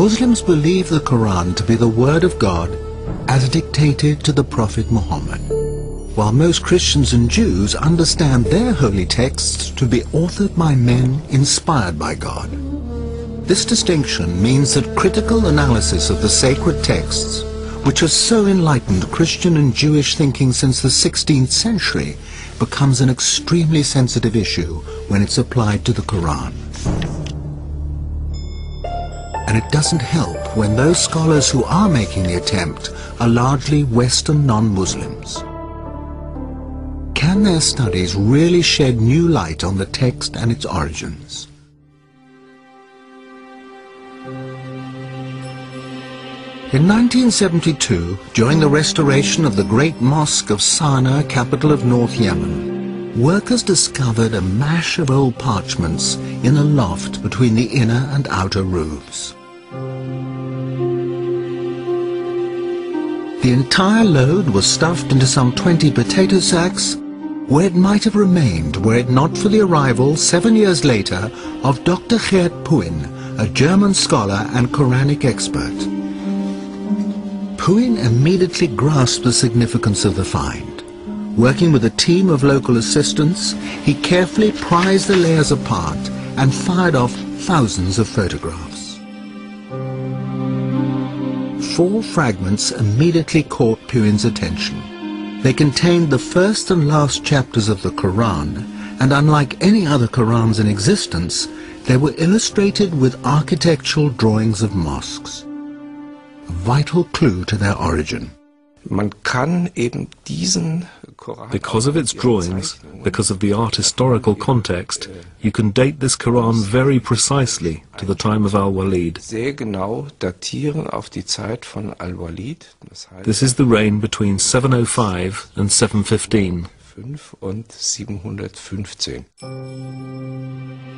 Muslims believe the Quran to be the word of God as dictated to the Prophet Muhammad, while most Christians and Jews understand their holy texts to be authored by men inspired by God. This distinction means that critical analysis of the sacred texts, which has so enlightened Christian and Jewish thinking since the 16th century, becomes an extremely sensitive issue when it's applied to the Quran. And it doesn't help when those scholars who are making the attempt are largely Western non-Muslims. Can their studies really shed new light on the text and its origins? In 1972, during the restoration of the great mosque of Sana'a, capital of North Yemen, workers discovered a mash of old parchments in a loft between the inner and outer roofs. The entire load was stuffed into some 20 potato sacks, where it might have remained were it not for the arrival 7 years later of Dr. Geert Puin, a German scholar and Quranic expert. Puin immediately grasped the significance of the find. Working with a team of local assistants, he carefully prized the layers apart and fired off thousands of photographs. 4 fragments immediately caught Puin's attention. They contained the first and last chapters of the Quran, and unlike any other Qurans in existence, they were illustrated with architectural drawings of mosques. A vital clue to their origin. Because of its drawings, because of the art historical context, you can date this Quran very precisely to the time of Al-Walid. This is the reign between 705 and 715.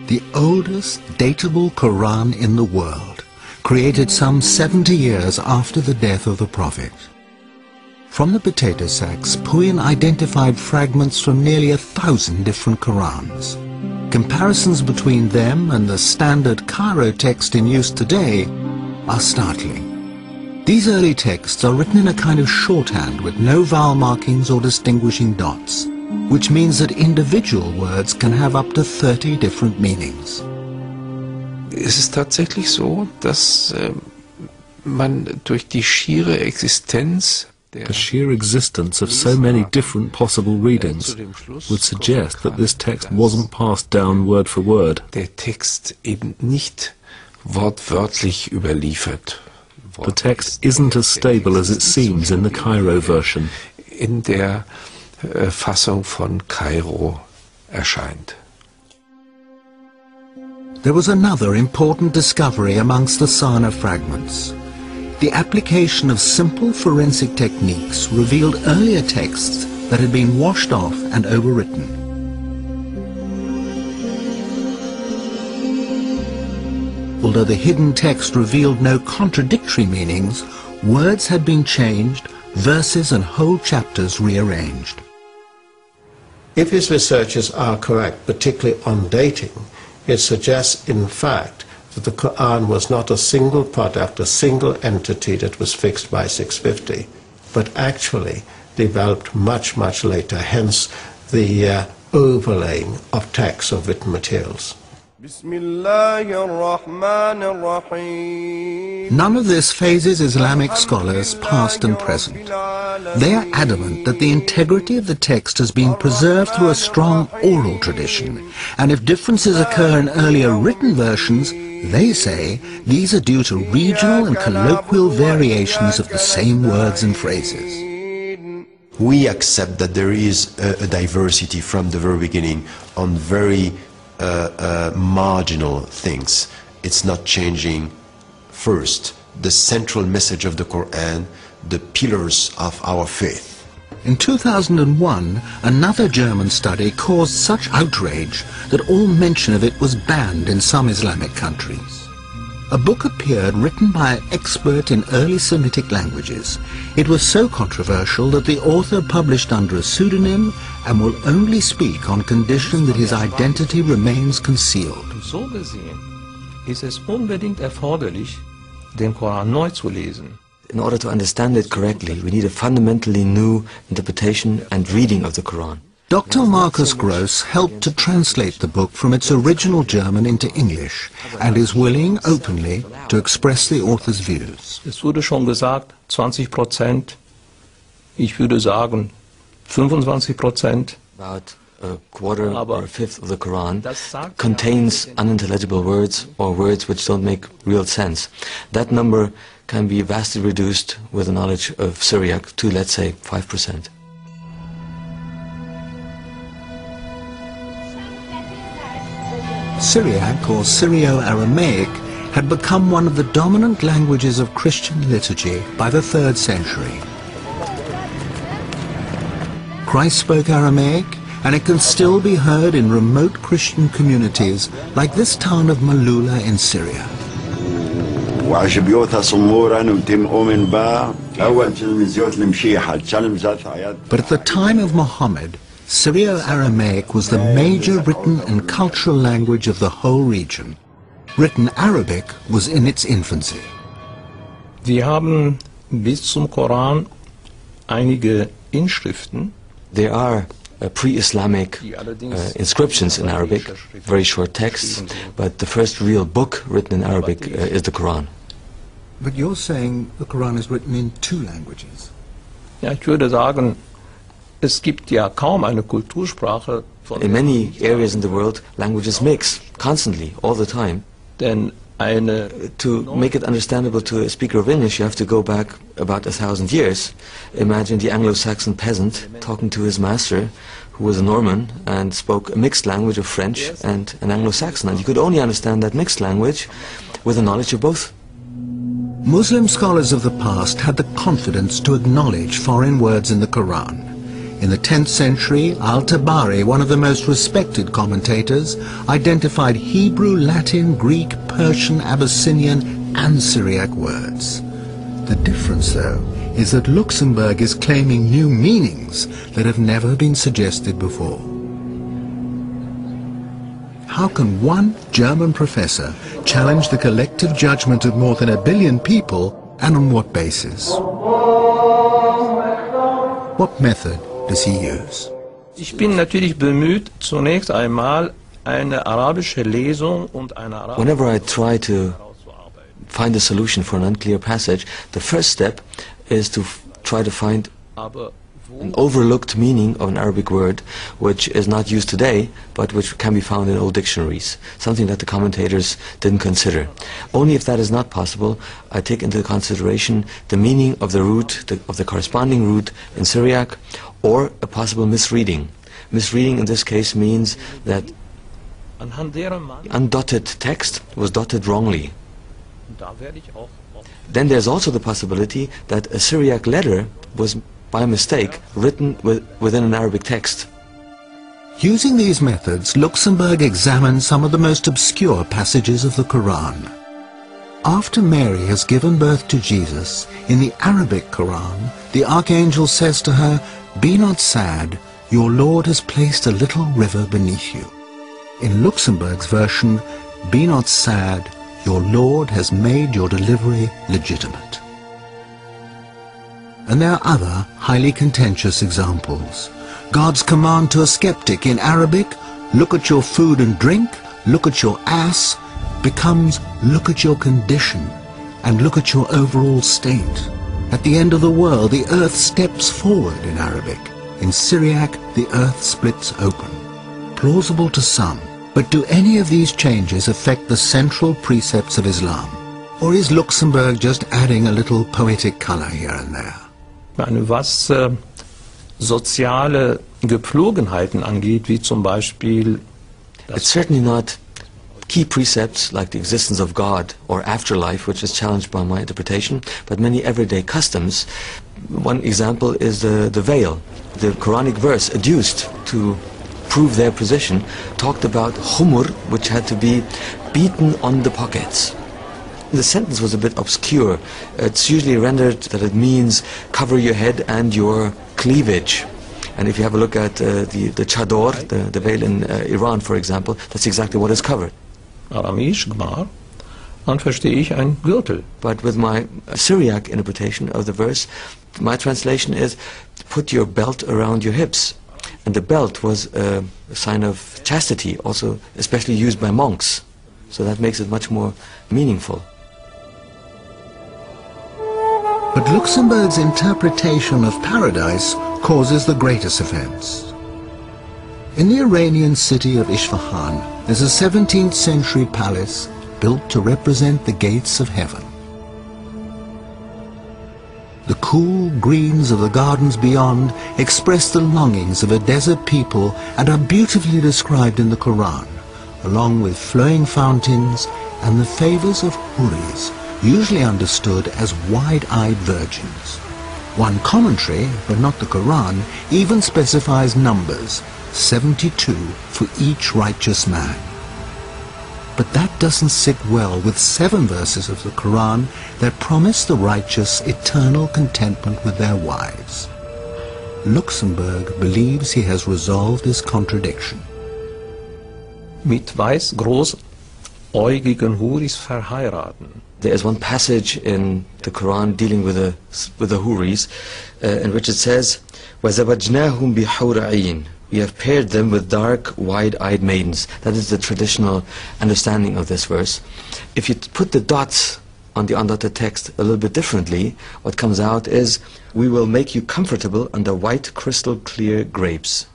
The oldest datable Quran in the world, created some 70 years after the death of the Prophet. From the potato sacks, Puin identified fragments from nearly 1,000 different Qurans. Comparisons between them and the standard Cairo text in use today are startling. These early texts are written in a kind of shorthand with no vowel markings or distinguishing dots, which means that individual words can have up to 30 different meanings. Es ist tatsächlich so, dass man durch die schiere Existenz The sheer existence of so many different possible readings would suggest that this text wasn't passed down word for word. Der Text eben nicht wortwörtlich überliefert. The text isn't as stable as it seems in the Cairo version. In der Fassung von Kairo erscheint. There was another important discovery amongst the Sana'a fragments. The application of simple forensic techniques revealed earlier texts that had been washed off and overwritten. Although the hidden text revealed no contradictory meanings, words had been changed, verses and whole chapters rearranged. If his researches are correct, particularly on dating, it suggests, in fact, that the Quran was not a single product, a single entity that was fixed by 650, but actually developed much, much later, hence the overlaying of texts of written materials. None of this phases Islamic scholars, past and present. They are adamant that the integrity of the text has been preserved through a strong oral tradition, and if differences occur in earlier written versions, they say these are due to regional and colloquial variations of the same words and phrases. We accept that there is a diversity from the very beginning on very marginal things. It's not changing, first, the central message of the Quran, the pillars of our faith. In 2001, another German study caused such outrage that all mention of it was banned in some Islamic countries. A book appeared written by an expert in early Semitic languages. It was so controversial that the author published under a pseudonym and will only speak on condition that his identity remains concealed. So gesehen ist es unbedingt erforderlich, den Koran neu zu lesen. In order to understand it correctly, we need a fundamentally new interpretation and reading of the Quran. Dr. Marcus Gross helped to translate the book from its original German into English and is willing openly to express the author's views. Es wurde schon gesagt, 20%, ich würde sagen 25%. About a quarter or a fifth of the Quran contains unintelligible words or words which don't make real sense. That number can be vastly reduced with a knowledge of Syriac to, let's say, 5%. Syriac, or Syrio-Aramaic, had become one of the dominant languages of Christian liturgy by the 3rd century. Christ spoke Aramaic, and it can still be heard in remote Christian communities like this town of Malula in Syria. But at the time of Mohammed, Syrio-Aramaic was the major written and cultural language of the whole region. Written Arabic was in its infancy. Wir haben bis zum Koran einige Inschriften. There are pre-Islamic inscriptions in Arabic, very short texts, but the first real book written in Arabic is the Quran. But you're saying the Quran is written in 2 languages. Ja, ich würde sagen, es gibt ja kaum eine Kultursprache von... In many areas in the world, languages mix constantly, all the time. Denn eine... To make it understandable to a speaker of English, you have to go back about 1,000 years. Imagine the Anglo-Saxon peasant talking to his master, who was a Norman and spoke a mixed language of French and an Anglo-Saxon. And you could only understand that mixed language with a knowledge of both. Muslim scholars of the past had the confidence to acknowledge foreign words in the Quran. In the 10th century, Al-Tabari, one of the most respected commentators, identified Hebrew, Latin, Greek, Persian, Abyssinian and Syriac words. The difference, though, is that Luxembourg is claiming new meanings that have never been suggested before. How can one German professor challenge the collective judgment of more than 1 billion people, and on what basis? What method does he use? Ich bin natürlich bemüht, zunächst einmal eine arabische Lesung und eine arabische... Whenever I try to find a solution for an unclear passage, the first step is to try to find an overlooked meaning of an Arabic word which is not used today but which can be found in old dictionaries, something that the commentators didn't consider. Only if that is not possible, I take into consideration the meaning of the root, of the corresponding root in Syriac, or a possible misreading. Misreading in this case means that undotted text was dotted wrongly. Then there's also the possibility that a Syriac letter was by mistake written within an Arabic text. Using these methods, Luxembourg examined some of the most obscure passages of the Quran. After Mary has given birth to Jesus, in the Arabic Quran, the archangel says to her, "Be not sad, your Lord has placed a little river beneath you." In Luxembourg's version, "Be not sad, your Lord has made your delivery legitimate." And there are other highly contentious examples. God's command to a skeptic in Arabic, "Look at your food and drink, look at your ass," becomes "Look at your condition and look at your overall state." At the end of the world, the earth steps forward in Arabic. In Syriac, the earth splits open. Plausible to some, but do any of these changes affect the central precepts of Islam? Or is Luxembourg just adding a little poetic color here and there? Was soziale Gepflogenheiten angeht, wie zum Beispiel... It's certainly not key precepts like the existence of God or afterlife, which is challenged by my interpretation, but many everyday customs. One example is the veil. The Quranic verse adduced to prove their position talked about humur, which had to be beaten on the pockets. The sentence was a bit obscure. It's usually rendered that it means cover your head and your cleavage. And if you have a look at the chador, the veil in Iran, for example, that's exactly what is covered. Aramäisch Gmar, Dann verstehe ich ein Gürtel. But with my Syriac interpretation of the verse, my translation is, put your belt around your hips. And the belt was a sign of chastity, also especially used by monks. So that makes it much more meaningful. But Luxemburg's interpretation of paradise causes the greatest offense. In the Iranian city of Isfahan, there's a 17th century palace built to represent the gates of heaven. The cool greens of the gardens beyond express the longings of a desert people and are beautifully described in the Quran, along with flowing fountains and the favors of huris, usually understood as wide-eyed virgins. One commentary, but not the Quran, even specifies numbers, 72 for each righteous man. But that doesn't sit well with 7 verses of the Quran that promise the righteous eternal contentment with their wives. Luxemburg believes he has resolved this contradiction. Mit weiß großäugigen Huris verheiraten. There is one passage in the Quran dealing with the Huris, in which it says, وَزَوَجْنَاهُمْ بِحُورَ عِينٍ. We have paired them with dark, wide-eyed maidens. That is the traditional understanding of this verse. If you put the dots on the undotted text a little bit differently, what comes out is, we will make you comfortable under white, crystal clear grapes.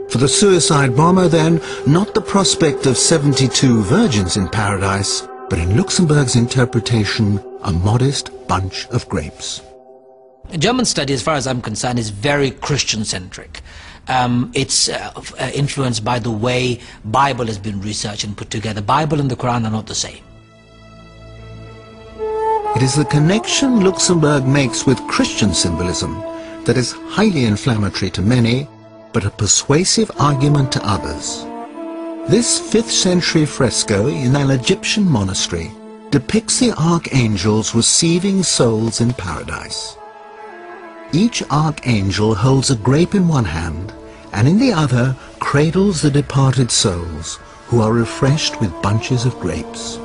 For the suicide bomber, then, not the prospect of 72 virgins in paradise, but in Luxemburg's interpretation, a modest bunch of grapes. German study, as far as I'm concerned, is very Christian-centric. It's influenced by the way Bible has been researched and put together. Bible and the Quran are not the same. It is the connection Luxemburg makes with Christian symbolism that is highly inflammatory to many, but a persuasive argument to others. This 5th century fresco in an Egyptian monastery depicts the archangels receiving souls in paradise. Each archangel holds a grape in one hand, and in the other cradles the departed souls, who are refreshed with bunches of grapes.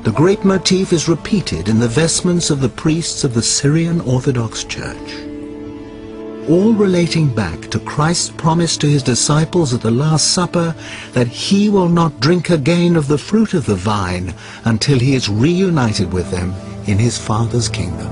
The grape motif is repeated in the vestments of the priests of the Syrian Orthodox Church, all relating back to Christ's promise to his disciples at the Last Supper that he will not drink again of the fruit of the vine until he is reunited with them in his Father's kingdom.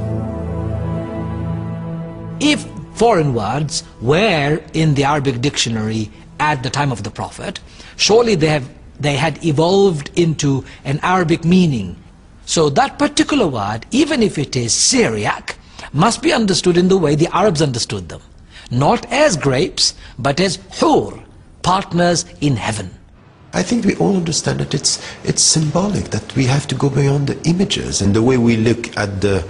If foreign words were in the Arabic dictionary at the time of the Prophet, surely they had evolved into an Arabic meaning. So that particular word, even if it is Syriac, must be understood in the way the Arabs understood them. Not as grapes, but as hur, partners in heaven. I think we all understand that it's symbolic, that we have to go beyond the images and the way we look at the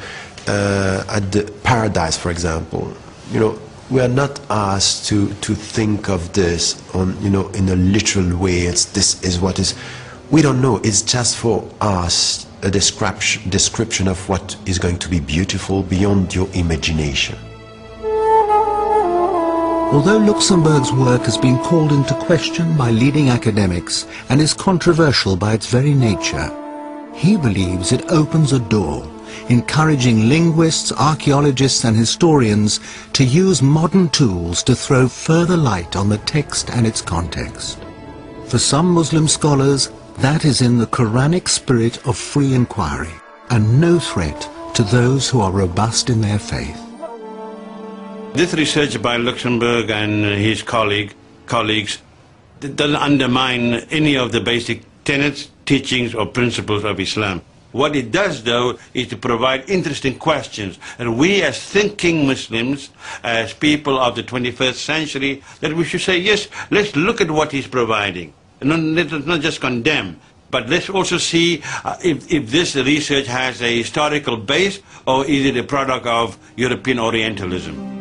paradise, for example. You know, we are not asked to think of this on, you know, in a literal way. This is what is. We don't know. It's just for us a description of what is going to be beautiful beyond your imagination. Although Luxemburg's work has been called into question by leading academics and is controversial by its very nature, he believes it opens a door, encouraging linguists, archaeologists and historians to use modern tools to throw further light on the text and its context. For some Muslim scholars, that is in the Quranic spirit of free inquiry and no threat to those who are robust in their faith. This research by Luxemburg and his colleagues doesn't undermine any of the basic tenets, teachings or principles of Islam. What it does, though, is to provide interesting questions. And we as thinking Muslims, as people of the 21st century, that we should say, yes, let's look at what he's providing. And let's not just condemn, but let's also see if this research has a historical base or is it a product of European Orientalism.